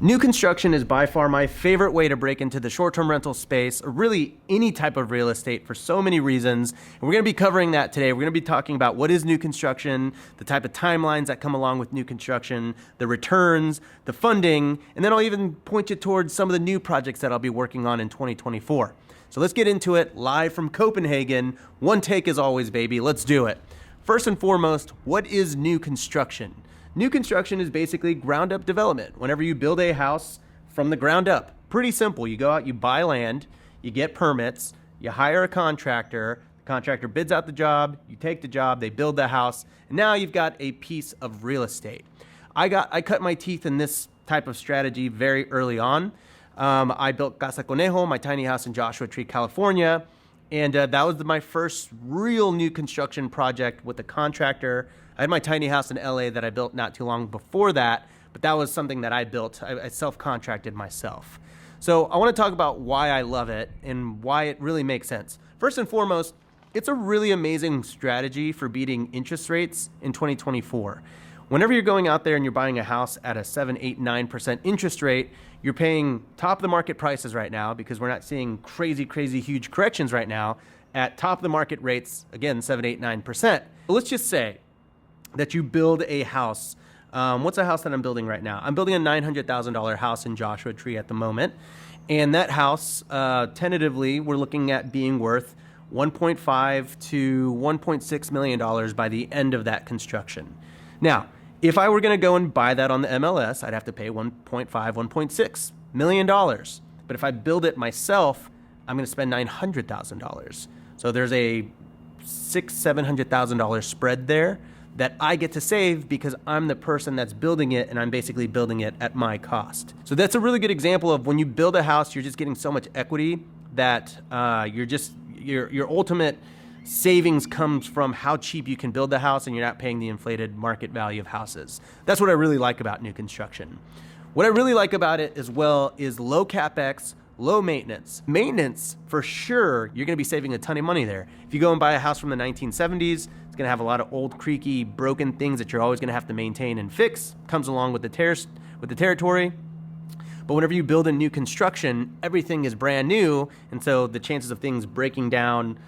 New construction is by far my favorite way to break into the short-term rental space, or really any type of real estate, for so many reasons. And we're going to be covering that today. We're going to be talking about what is new construction, the type of timelines that come along with new construction, the returns, the funding, and then I'll even point you towards some of the new projects that I'll be working on in 2024. So let's get into it live from Copenhagen. One take as always, baby. Let's do it. First and foremost, what is new construction? New construction is basically ground up development. Whenever you build a house from the ground up, pretty simple. You go out, you buy land, you get permits, you hire a contractor, the contractor bids out the job, you take the job, they build the house, and now you've got a piece of real estate. I cut my teeth in this type of strategy very early on. I built Casa Conejo, my tiny house in Joshua Tree, California, and that was my first real new construction project with a contractor. I had my tiny house in LA that I built not too long before that, but that was something that I built. I self-contracted myself. So I want to talk about why I love it and why it really makes sense. First and foremost, it's a really amazing strategy for beating interest rates in 2024. Whenever you're going out there and you're buying a house at a 7, 8, 9% interest rate, you're paying top of the market prices right now because we're not seeing crazy huge corrections right now at top of the market rates, again, 7, 8, 9%. But let's just say that you build a house. What's a house that I'm building right now? I'm building a $900,000 house in Joshua Tree at the moment. And that house, tentatively, we're looking at being worth $1.5 to $1.6 million by the end of that construction. Now, if I were going to go and buy that on the MLS, I'd have to pay $1.5, $1.6 million. But if I build it myself, I'm going to spend $900,000. So there's a $600,000, $700,000 spread there that I get to save because I'm the person that's building it, and I'm basically building it at my cost. So that's a really good example of when you build a house, you're just getting so much equity that your ultimate savings comes from how cheap you can build the house, and you're not paying the inflated market value of houses. That's what I really like about new construction. What I really like about it as well is low capex, low maintenance. Maintenance, for sure, you're gonna be saving a ton of money there. If you go and buy a house from the 1970s, it's gonna have a lot of old, creaky, broken things that you're always gonna have to maintain and fix. Comes along with the territory. But whenever you build a new construction, everything is brand new, and so the chances of things breaking down,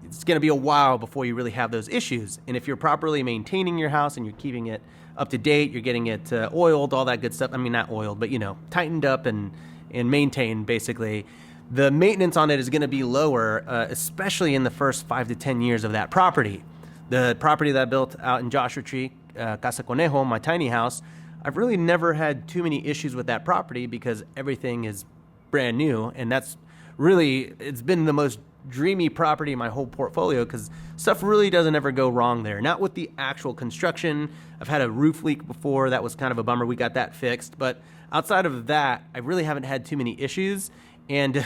it's gonna be a while before you really have those issues. And if you're properly maintaining your house and you're keeping it up to date, you're getting it oiled, all that good stuff. I mean, not oiled, but tightened up and maintained, basically, the maintenance on it is gonna be lower, especially in the first 5 to 10 years of that property. The property that I built out in Joshua Tree, Casa Conejo, my tiny house, I've really never had too many issues with that property because everything is brand new, and that's really, it's been the most dreamy property in my whole portfolio because stuff really doesn't ever go wrong there. Not with the actual construction. I've had a roof leak before. That was kind of a bummer. We got that fixed. But outside of that, I really haven't had too many issues. And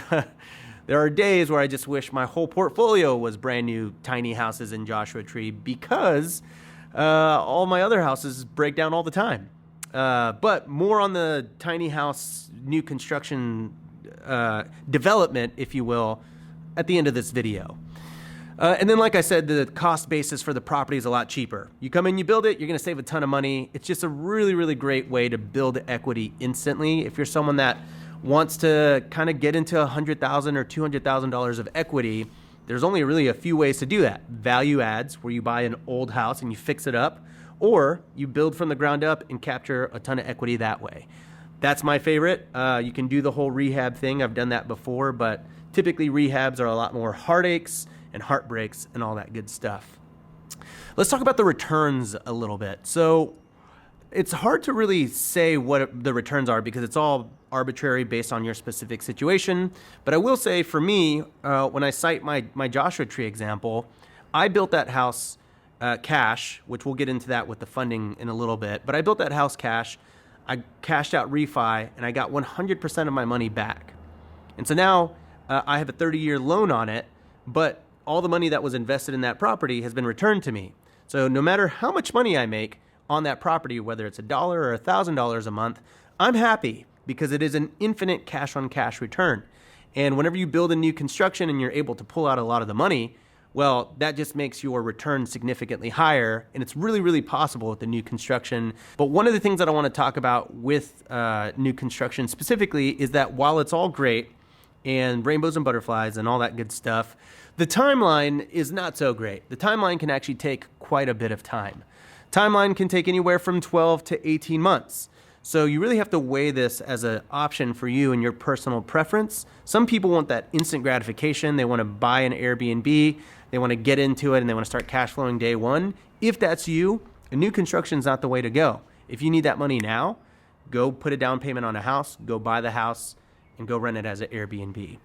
there are days where I just wish my whole portfolio was brand new tiny houses in Joshua Tree because all my other houses break down all the time. But more on the tiny house new construction development, if you will, at the end of this video. And then, like I said, the cost basis for the property is a lot cheaper. You come in, you build it, you're gonna save a ton of money. It's just a really great way to build equity instantly. If you're someone that wants to kind of get into $100,000 or $200,000 of equity, there's only really a few ways to do that. Value adds, where you buy an old house and you fix it up, or you build from the ground up and capture a ton of equity that way. That's my favorite. You can do the whole rehab thing. I've done that before, but typically rehabs are a lot more heartaches and heartbreaks and all that good stuff. Let's talk about the returns a little bit. So it's hard to really say what the returns are because it's all arbitrary based on your specific situation. But I will say for me, when I cite my Joshua Tree example, I built that house cash, which we'll get into that with the funding in a little bit. But I built that house cash. I cashed out refi and I got 100% of my money back. And so now I have a 30-year loan on it, but all the money that was invested in that property has been returned to me. So no matter how much money I make on that property, whether it's $1 or $1,000 a month, I'm happy because it is an infinite cash on cash return. And whenever you build a new construction and you're able to pull out a lot of the money, well, that just makes your return significantly higher, and it's really, really possible with the new construction. But one of the things that I want to talk about with new construction specifically is that while it's all great and rainbows and butterflies and all that good stuff, the timeline is not so great. The timeline can actually take quite a bit of time. Timeline can take anywhere from 12 to 18 months. So you really have to weigh this as an option for you and your personal preference. Some people want that instant gratification. They want to buy an Airbnb, they want to get into it, and they want to start cash flowing day one. If that's you, a new construction is not the way to go. If you need that money now, go put a down payment on a house, go buy the house, and go rent it as an Airbnb.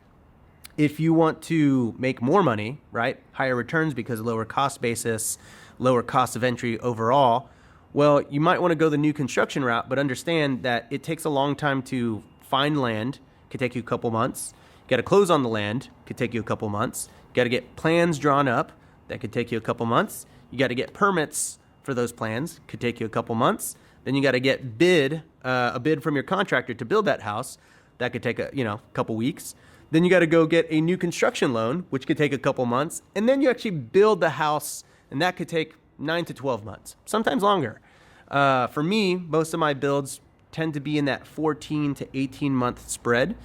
If you want to make more money, right, higher returns because lower cost basis, lower cost of entry overall, well, you might want to go the new construction route, but understand that it takes a long time to find land. It could take you a couple months. You got to close on the land. It could take you a couple months. You got to get plans drawn up. That could take you a couple months. You got to get permits for those plans. It could take you a couple months. Then you got to get a bid from your contractor to build that house. That could take a couple weeks. Then you got to go get a new construction loan, which could take a couple months. And then you actually build the house, and that could take 9 to 12 months, sometimes longer. For me, most of my builds tend to be in that 14 to 18 month spread,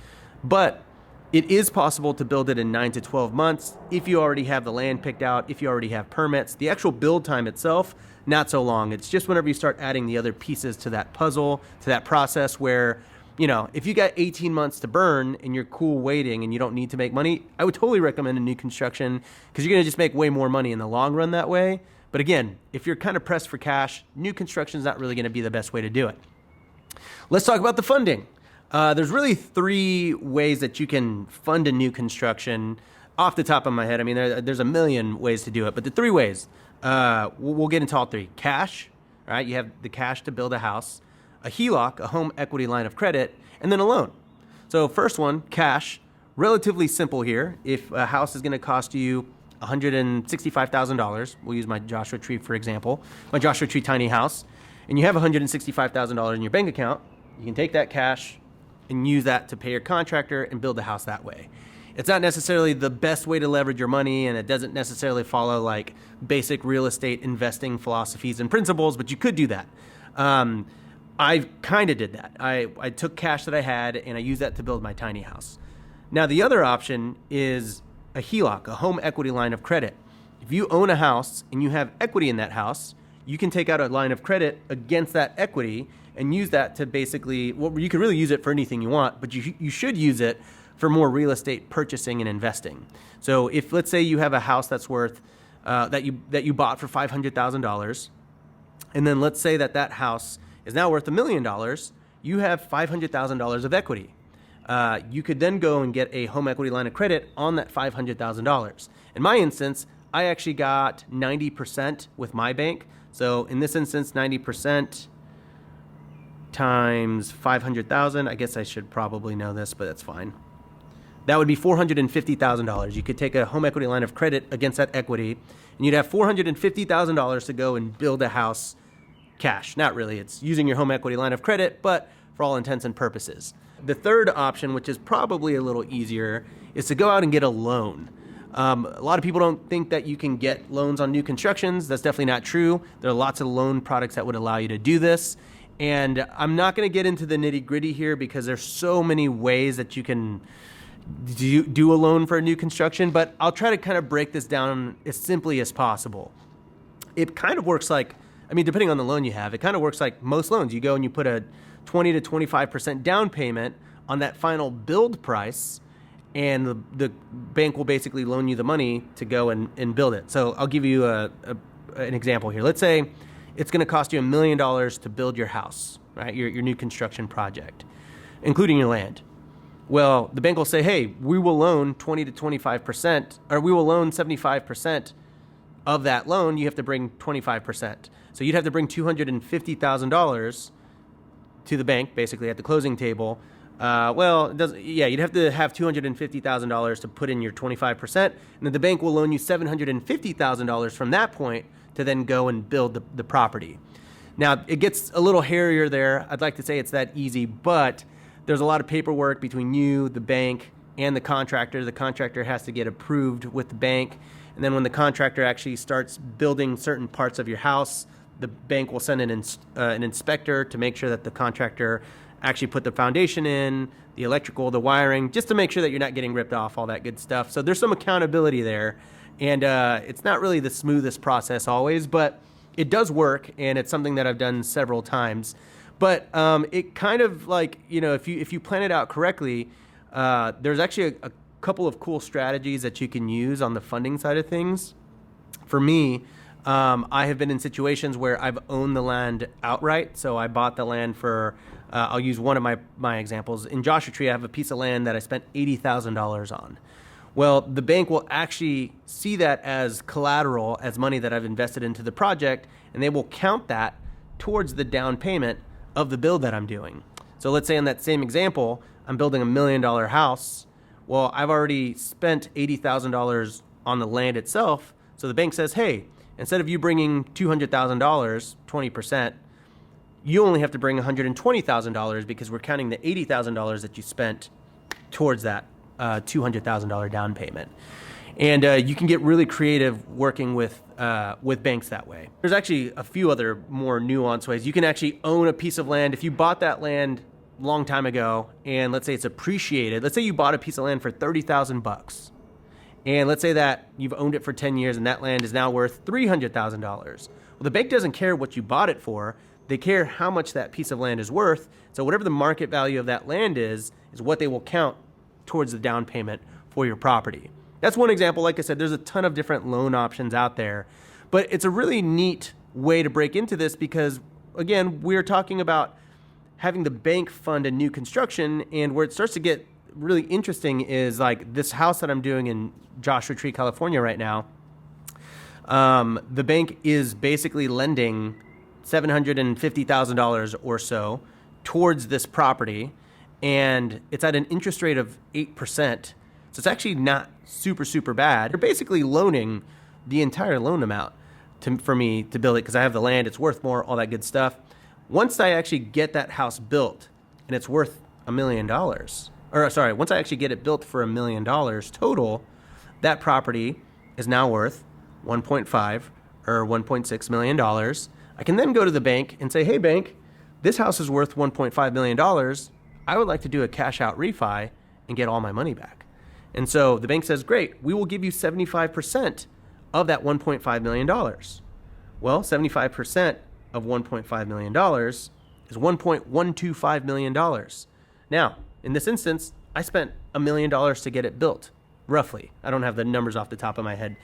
but it is possible to build it in 9 to 12 months if you already have the land picked out, if you already have permits. The actual build time itself, not so long. It's just whenever you start adding the other pieces to that puzzle, to that process where, if you got 18 months to burn and you're cool waiting and you don't need to make money, I would totally recommend a new construction because you're going to just make way more money in the long run that way. But again, if you're kind of pressed for cash, new construction is not really going to be the best way to do it. Let's talk about the funding. There's really 3 ways that you can fund a new construction. Off the top of my head, I mean, there's a million ways to do it, but the 3 ways, we'll get into all 3. Cash, right? You have the cash to build a house, a HELOC, a home equity line of credit, and then a loan. So first one, cash, relatively simple here. If a house is going to cost you $165,000, we'll use my Joshua Tree for example, my Joshua Tree tiny house, and you have $165,000 in your bank account, you can take that cash and use that to pay your contractor and build the house that way. It's not necessarily the best way to leverage your money, and it doesn't necessarily follow like basic real estate investing philosophies and principles, but you could do that. I kind of did that. I took cash that I had and I used that to build my tiny house. Now the other option is a HELOC, a home equity line of credit. If you own a house and you have equity in that house, you can take out a line of credit against that equity and use that to basically, well, you can really use it for anything you want, but you should use it for more real estate purchasing and investing. So if, let's say you have a house that's worth, that you bought for $500,000, and then let's say that house is now worth $1 million, you have $500,000 of equity. You could then go and get a home equity line of credit on that $500,000. In my instance, I actually got 90% with my bank. So in this instance, 90% times 500,000. I guess I should probably know this, but that's fine. That would be $450,000. You could take a home equity line of credit against that equity, and you'd have $450,000 to go and build a house cash. Not really. It's using your home equity line of credit, but for all intents and purposes. The third option, which is probably a little easier, is to go out and get a loan. A lot of people don't think that you can get loans on new constructions. That's definitely not true. There are lots of loan products that would allow you to do this. And I'm not going to get into the nitty gritty here because there's so many ways that you can do a loan for a new construction, but I'll try to kind of break this down as simply as possible. It kind of works like, depending on the loan you have, it kind of works like most loans. You go and you put a 20 to 25% down payment on that final build price, and the bank will basically loan you the money to go and build it. So I'll give you an example here. Let's say it's going to cost you $1 million to build your house, right? Your new construction project, including your land. Well, the bank will say, hey, we will loan 20 to 25%, or we will loan 75% of that loan. You have to bring 25%. So you'd have to bring $250,000 to the bank, basically at the closing table. You'd have to have $250,000 to put in your 25%, and then the bank will loan you $750,000 from that point to then go and build the property. Now, it gets a little hairier there. I'd like to say it's that easy, but there's a lot of paperwork between you, the bank, and the contractor. The contractor has to get approved with the bank. And then when the contractor actually starts building certain parts of your house, the bank will send an inspector to make sure that the contractor actually put the foundation in, the electrical, the wiring, just to make sure that you're not getting ripped off, all that good stuff. So there's some accountability there. And it's not really the smoothest process always, but it does work, and it's something that I've done several times. But it kind of like, if you plan it out correctly, there's actually a couple of cool strategies that you can use on the funding side of things. For me, I have been in situations where I've owned the land outright. So I bought the land for, I'll use one of my examples. In Joshua Tree, I have a piece of land that I spent $80,000 on. Well, the bank will actually see that as collateral, as money that I've invested into the project, and they will count that towards the down payment of the build that I'm doing. So let's say in that same example, I'm building $1 million house. Well, I've already spent $80,000 on the land itself. So the bank says, hey, instead of you bringing $200,000, 20%, you only have to bring $120,000 because we're counting the $80,000 that you spent towards that $200,000 down payment. And you can get really creative working with banks that way. There's actually a few other more nuanced ways. You can actually own a piece of land. If you bought that land a long time ago, and let's say it's appreciated, let's say you bought a piece of land for $30,000, and let's say that you've owned it for 10 years and that land is now worth $300,000. Well, the bank doesn't care what you bought it for. They care how much that piece of land is worth. So whatever the market value of that land is what they will count towards the down payment for your property. That's one example. Like I said, there's a ton of different loan options out there, but it's a really neat way to break into this because, again, we're talking about having the bank fund a new construction, and where it starts to get really interesting is like this house that I'm doing in Joshua Tree, California right now. The bank is basically lending $750,000 or so towards this property, and it's at an interest rate of 8%. So it's actually not super bad. They're basically loaning the entire loan amount for me to build it because I have the land, it's worth more, all that good stuff. Once I actually get that house built and it's worth $1 million, once I actually get it built for $1 million total, that property is now worth 1.5 or $1.6 million. I can then go to the bank and say, hey bank, this house is worth $1.5 million. I would like to do a cash out refi and get all my money back. And so the bank says, great, we will give you 75% of that $1.5 million. Well, 75% of $1.5 million is $1.125 million. Now, in this instance, I spent $1 million to get it built, roughly. I don't have the numbers off the top of my head.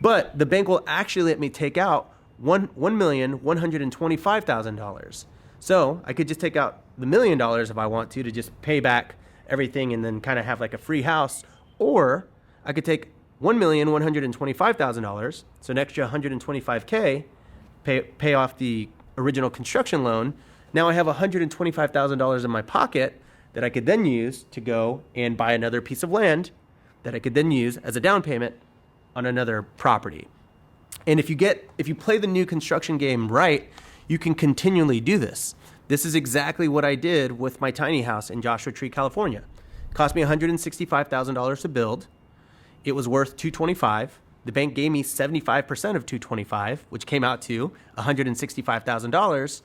But the bank will actually let me take out $1,125,000. So I could just take out the $1 million if I want to just pay back everything and then kind of have like a free house. Or I could take $1,125,000, so an extra $125K, pay off the original construction loan. Now I have $125,000 in my pocket that I could then use to go and buy another piece of land that I could then use as a down payment on another property. And if you play the new construction game right, you can continually do this. This is exactly what I did with my tiny house in Joshua Tree, California. It cost me $165,000 to build. It was worth $225,000. The bank gave me 75% of $225,000, which came out to $165,000,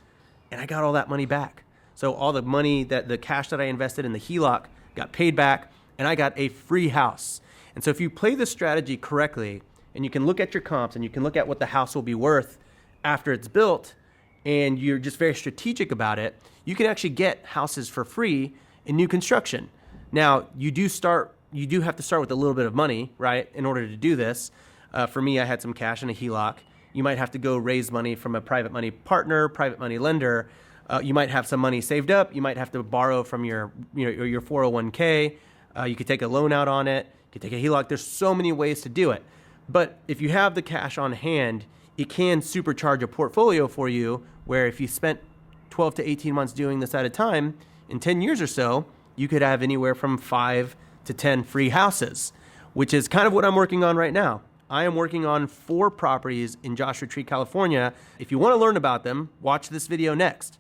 and I got all that money back. So all the money, the cash that I invested in the HELOC got paid back, and I got a free house. And so if you play this strategy correctly, and you can look at your comps and you can look at what the house will be worth after it's built, and you're just very strategic about it, you can actually get houses for free in new construction. Now, you do have to start with a little bit of money, right, in order to do this. For me, I had some cash in a HELOC. You might have to go raise money from a private money partner, private money lender. You might have some money saved up. You might have to borrow from your 401k. You could take a loan out on it. You could take a HELOC. There's so many ways to do it. But if you have the cash on hand, it can supercharge a portfolio for you where if you spent 12 to 18 months doing this at a time, in 10 years or so, you could have anywhere from 5 to 10 free houses, which is kind of what I'm working on right now. I am working on 4 properties in Joshua Tree, California. If you want to learn about them, watch this video next.